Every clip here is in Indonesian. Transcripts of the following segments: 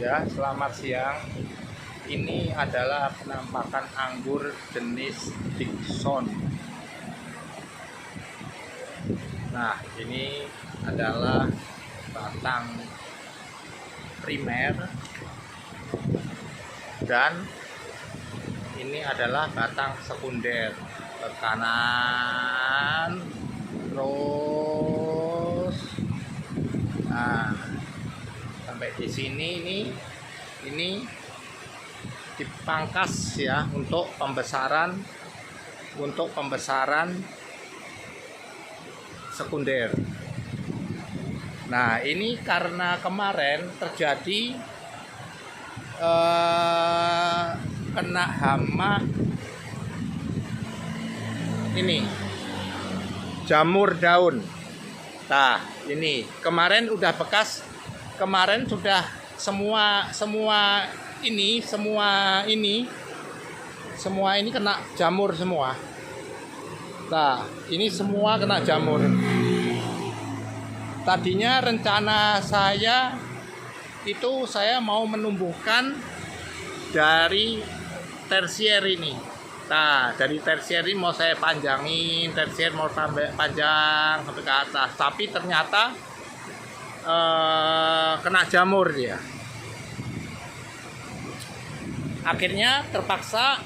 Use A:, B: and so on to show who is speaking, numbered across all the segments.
A: Ya, selamat siang. Ini adalah penampakan anggur jenis Dickson. Nah, ini adalah batang primer dan ini adalah batang sekunder. Ke kanan, terus, nah, sampai di sini ini dipangkas ya untuk pembesaran sekunder. Nah, ini karena kemarin terjadi kena hama ini jamur daun. Nah, ini kemarin udah bekas, kemarin sudah semua ini kena jamur semua. Nah, ini semua kena jamur. Tadinya rencana saya itu saya mau menumbuhkan dari tersier ini. Nah, dari tersier ini mau saya panjangin, tersier mau tambah panjang sampai ke atas. Tapi ternyata kena jamur dia. Akhirnya terpaksa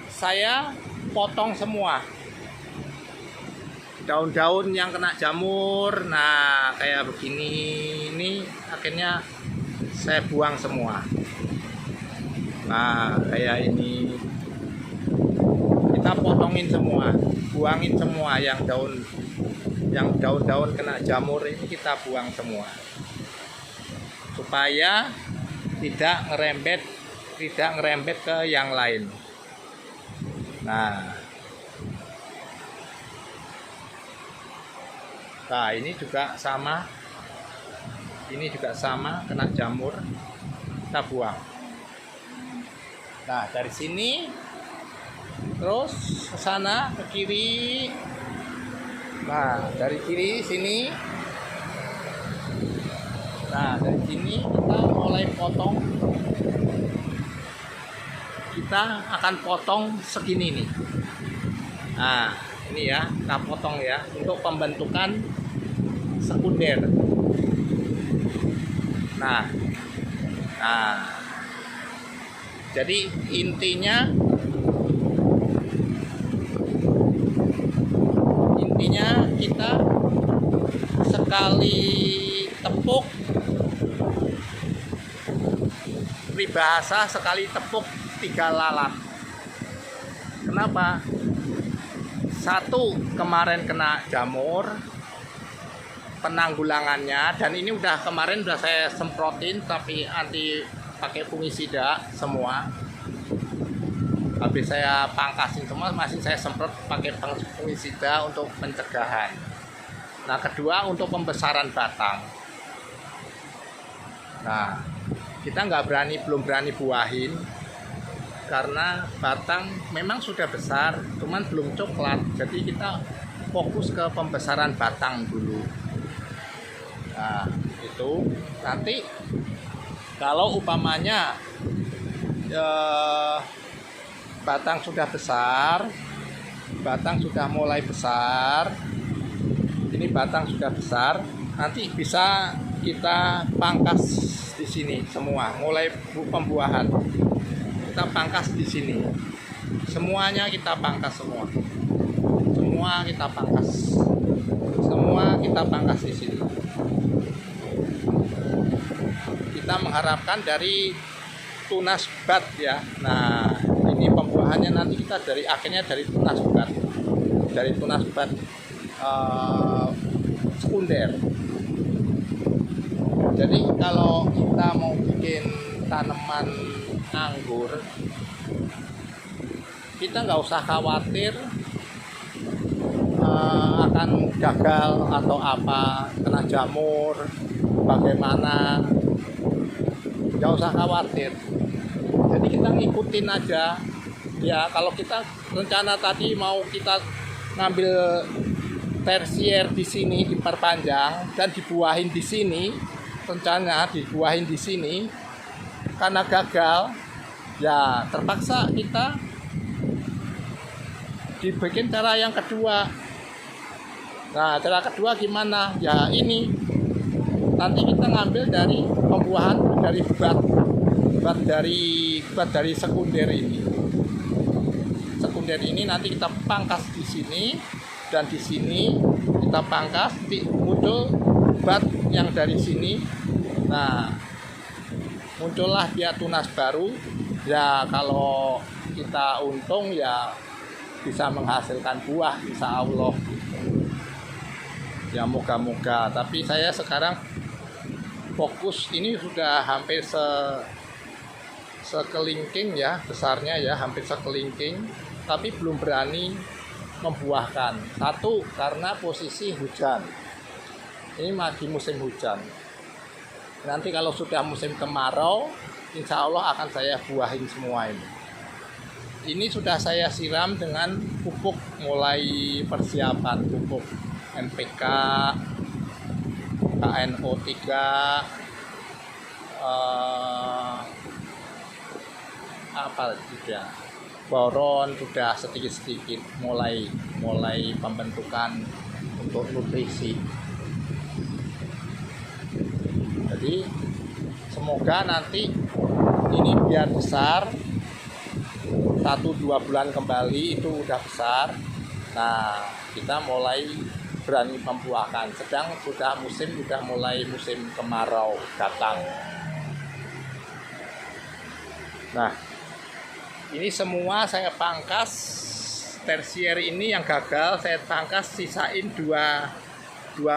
A: saya potong semua daun-daun yang kena jamur. Nah, kayak begini ini akhirnya saya buang semua. Nah, kayak ini kita potongin semua, buangin semua yang daun-daun kena jamur ini kita buang semua supaya tidak ngerembet ke yang lain. Nah, ini juga sama kena jamur, kita buang. Nah, dari sini terus ke sana, ke kiri. Nah, dari kiri sini. Nah, dari sini kita mulai potong. Kita akan potong segini nih. Nah, ini ya, kita potong ya untuk pembentukan sekunder. Nah, jadi intinya kita sekali tepuk, peribahasa sekali tepuk 3 lalat. Kenapa? 1, kemarin kena jamur, penanggulangannya, dan ini kemarin udah saya semprotin tapi anti pakai fungisida semua. Habis saya pangkasin semua, masih saya semprot pakai fungisida untuk pencegahan. Nah, kedua untuk pembesaran batang. Nah, kita belum berani buahin karena batang memang sudah besar, cuman belum coklat. Jadi kita fokus ke pembesaran batang dulu. Nah, itu nanti kalau umpamanya batang sudah besar, batang sudah mulai besar, ini batang sudah besar, nanti bisa kita pangkas di sini semua, mulai pembuahan kita pangkas di sini, semuanya kita pangkas semua kita pangkas di sini. Kita mengharapkan dari tunas bat ya. Nah, ini pembuahannya nanti kita akhirnya dari tunas bat sekunder. Jadi kalau kita mau bikin tanaman anggur, kita nggak usah khawatir akan gagal atau apa, kena jamur, bagaimana, nggak usah khawatir. Jadi kita ngikutin aja ya. Kalau kita rencana tadi mau kita ngambil tersier di sini diperpanjang dan dibuahin di sini, rencana dibuahin di sini, karena gagal, ya terpaksa kita dibikin cara yang kedua. Nah, cara kedua gimana? Ya ini, nanti kita ngambil dari pembuahan dari bat dari sekunder ini. Sekunder ini nanti kita pangkas di sini, dan di sini kita pangkas, muncul bat yang dari sini. Nah, muncullah dia tunas baru. Ya kalau kita untung ya bisa menghasilkan buah, insya Allah. Ya moga-moga. Tapi saya sekarang fokus, ini sudah hampir sekelingking ya besarnya ya, hampir sekelingking, tapi belum berani membuahkan. Satu, karena posisi hujan, ini masih musim hujan. Nanti kalau sudah musim kemarau, insya Allah akan saya buahin semua ini. Ini sudah saya siram dengan pupuk, mulai persiapan pupuk NPK, KNO3, apa juga, boron sudah sedikit-sedikit mulai pembentukan untuk nutrisi. Jadi semoga nanti ini biar besar, 1-2 bulan kembali itu udah besar. Nah, kita mulai berani membuahkan. Sedang sudah mulai musim kemarau datang. Nah, ini semua saya pangkas. Tersier ini yang gagal saya pangkas, sisain dua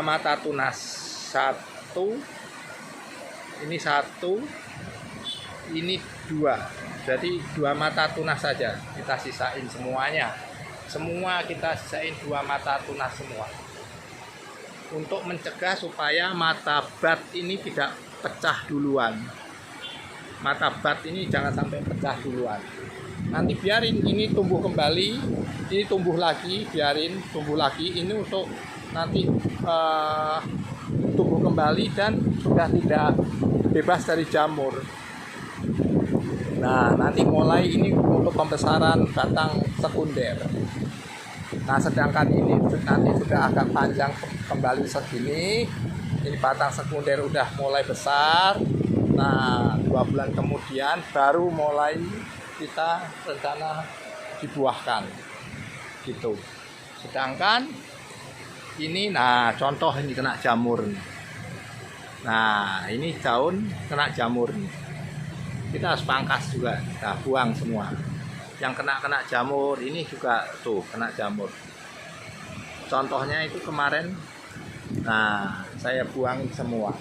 A: mata tunas. Ini satu, ini 2. Jadi 2 mata tunas saja kita sisain semuanya. Semua kita sisain 2 mata tunas semua. Untuk mencegah supaya mata bat ini tidak pecah duluan. Mata bat ini jangan sampai pecah duluan. Nanti biarin ini tumbuh kembali, ini tumbuh lagi, biarin tumbuh lagi. Ini untuk nanti tumbuh kembali dan sudah tidak bebas dari jamur. Nah, nanti mulai ini untuk pembesaran batang sekunder. Nah, sedangkan ini nanti sudah agak panjang kembali segini. Ini batang sekunder udah mulai besar. Nah, 2 bulan kemudian baru mulai kita rencana dibuahkan. Gitu. Sedangkan ini, nah contoh ini kena jamur. Nah, ini daun kena jamur. Kita harus pangkas juga, nah, buang semua. Yang kena jamur ini juga tuh kena jamur. Contohnya itu kemarin, nah saya buangin semua.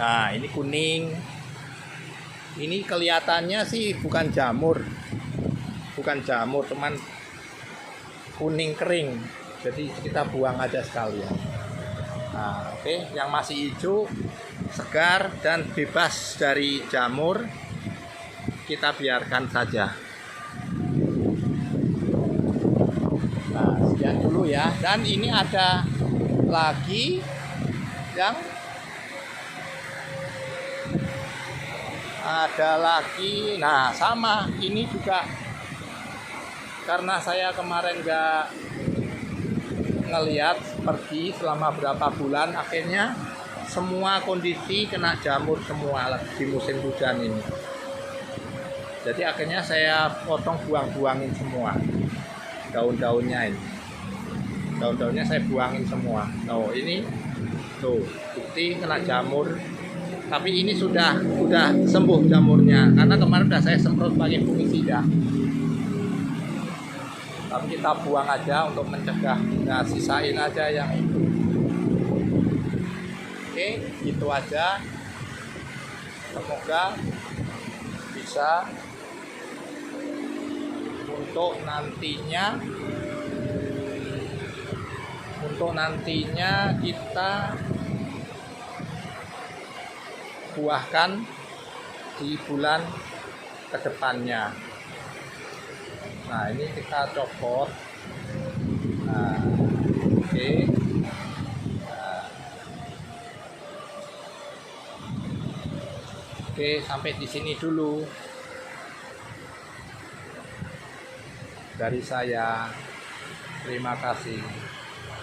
A: Nah, ini kuning. Ini kelihatannya sih bukan jamur, teman, kuning kering. Jadi kita buang aja sekalian. Nah, oke, yang masih hijau, segar dan bebas dari jamur, kita biarkan saja. Nah, sekian dulu ya. Dan ini ada lagi yang nah sama, ini juga karena saya kemarin nggak ngelihat, pergi selama berapa bulan, akhirnya semua kondisi kena jamur semua di musim hujan ini. Jadi akhirnya saya potong, buangin semua daun-daunnya ini. Daun-daunnya saya buangin semua. Oh, ini tuh bukti kena jamur. Tapi ini sudah sembuh jamurnya karena kemarin sudah saya semprot pakai fungisida. Tapi kita buang aja untuk mencegah. Nah, sisain aja yang itu. Oke, gitu aja. Semoga bisa untuk nantinya kita buahkan di bulan kedepannya. Nah, ini kita copot. Nah, oke. Nah, Oke, sampai di sini dulu dari saya. Terima kasih.